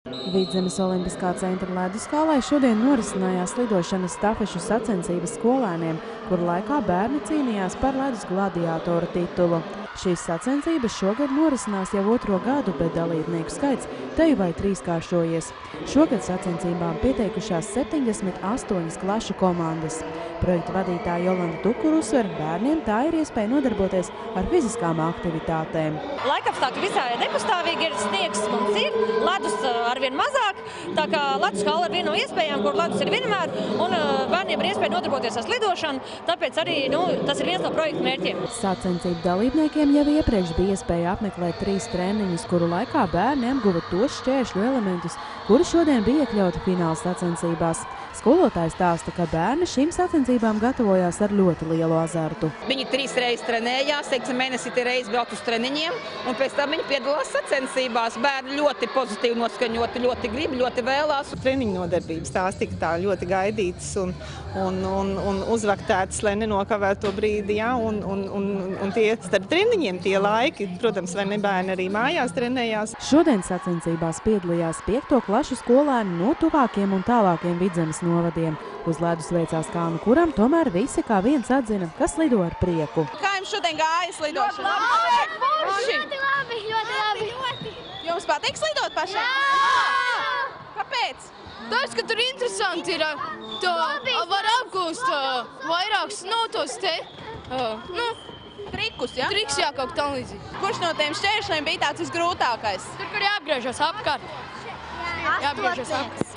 Vidzemes Olimpiskā centra leduskālē šodien norisinājās lidošanas stafešu sacensības skolēniem, kuru laikā bērni cīnījās par ledus gladiātoru titulu. Šīs sacensības šogad norisinās jau otro gadu, bet dalībnieku skaits te vai trīskāršojies. Šogad sacensībām pieteikušās 78 klašu komandas. Projekta vadītāja Jolanta Dukura uzsver, bērniem tā ir iespēja nodarboties ar fiziskām aktivitātēm. Laikapstākļi visai nepastāvīgi ir, sniegs mums ir, ledus arvien mazāk, tā kā ledus hala ir viena no iespējām, kur ledus ir vienmēr, un bērniem ir iespēja nodarboties ar slidošanu, tāpēc arī tas ir viens no projekta mērķiem. Sacensību dalībniekiem jau iepriekš bija iespēja apmeklēt 3 treniņus, kuru laikā bērni apguva tos šķēršļu elementus, kuri šodien bija iekļauti fināla sacensībās. Skolotājs stāsta, ka bērni šīm sacensībām gatavojās ar ļoti lielu azartu. Viņi 3 reizes trenējās, mēnesī reizi braukt uz treniņiem, un pēc tam viņi piedalās sacensībās. Bērni ļoti pozitīvi noskaņoti, ļoti grib, ļoti vēlās. Treniņu nodarbības tās tika tā ļoti gaidītas un uzvaktētas, lai nenokavētu to brīdi, ja, un tie starp treniņiem tie laiki, protams, vai ne bērni arī mājās trenējās. Šodien sacensībās piedalījās 5. klašu skolēni no tuvākiem un tālākiem Vidzemes novadiem. Uz ledus veicās kā nu kuram, tomēr visi kā viens atzina, kas lido ar prieku. Kā jums šodien gāja slidošana? Ļoti labi. Jums patīk slidot pašai? Jā! Kāpēc? Tas, ka tur interesanti ir, var apgūst vairākus notos te. Trikus, ja? Triks, jā, kaut tam līdzīgi. Kurš no tiem šķēršļiem bija tāds visgrūtākais? Tur, kur jāapgriežas apkārt.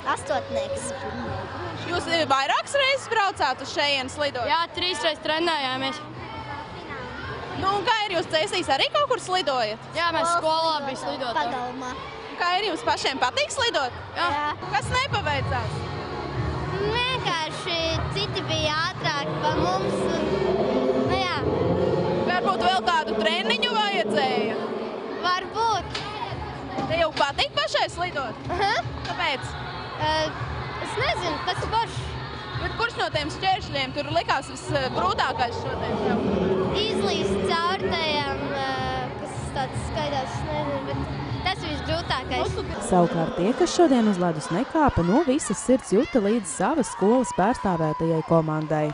Astotnieks. Jūs vairākas reizes braucāt uz šejienes slidot? Jā, 3 reizes trenējāmies. Un kā ir jūs cēsīs arī kaut kur slidojat? Jā, mēs skolā bija slidot. Pagalmā. Kā ir jums pašiem patīk slidot? Jā. Kas nepaveicās? Vienkārši citi bija ātrāki par mums. Jā. Varbūt vēl kādu treniņu vajadzēja? Varbūt. Te jau patīk pašai slidot? Kāpēc? Es nezinu, tas ir forši. Bet kurš no tiem šķēršļiem tur likās visgrūtākais šodien? Izlīst caur tajām, kas tāds skaidrs, nezinu, bet tas ir visgrūtākais. Savukārt tie, kas šodien uz ledus nekāpa, no visas sirds juta līdz savas skolas pārstāvētajai komandai.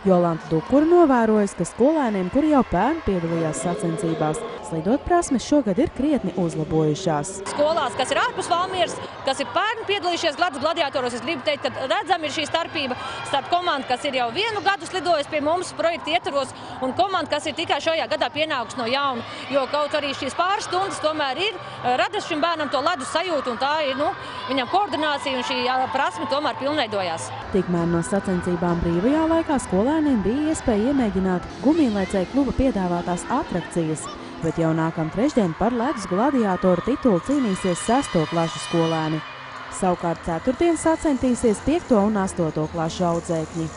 Jolanta Dukura novērojas, ka skolēniem, kuri jau pērn piedalījās sacensībās, slidot prasmes šogad ir krietni uzlabojušās. Skolās, kas ir ārpus Valmieras, kas ir pērn piedalījušies ledus gladiātoros, es gribu teikt, ka redzam ir šī starpība starp komandu, kas ir jau 1 gadu slidojusi pie mums projekta ietvaros, un komandu, kas ir tikai šajā gadā pienākusi no jauna. Jo kaut arī šīs pāris stundas tomēr ir radusi šim bērnam to ledus sajūtu, un tā ir viņam koordinācija, un šī prasme tomēr pilnveidojās. Tikmēr no sacensībām brīvajā laikā skolēniem bija iespēja iemēģināt Gumijlaicēju kluba piedāvātās atrakcijas, bet jau nākamā trešdien par ledus gladiātoru titulu cīnīsies 6. klašu skolēni. Savukārt ceturtdien sacentīsies 5. un 8. klašu audzēkņi.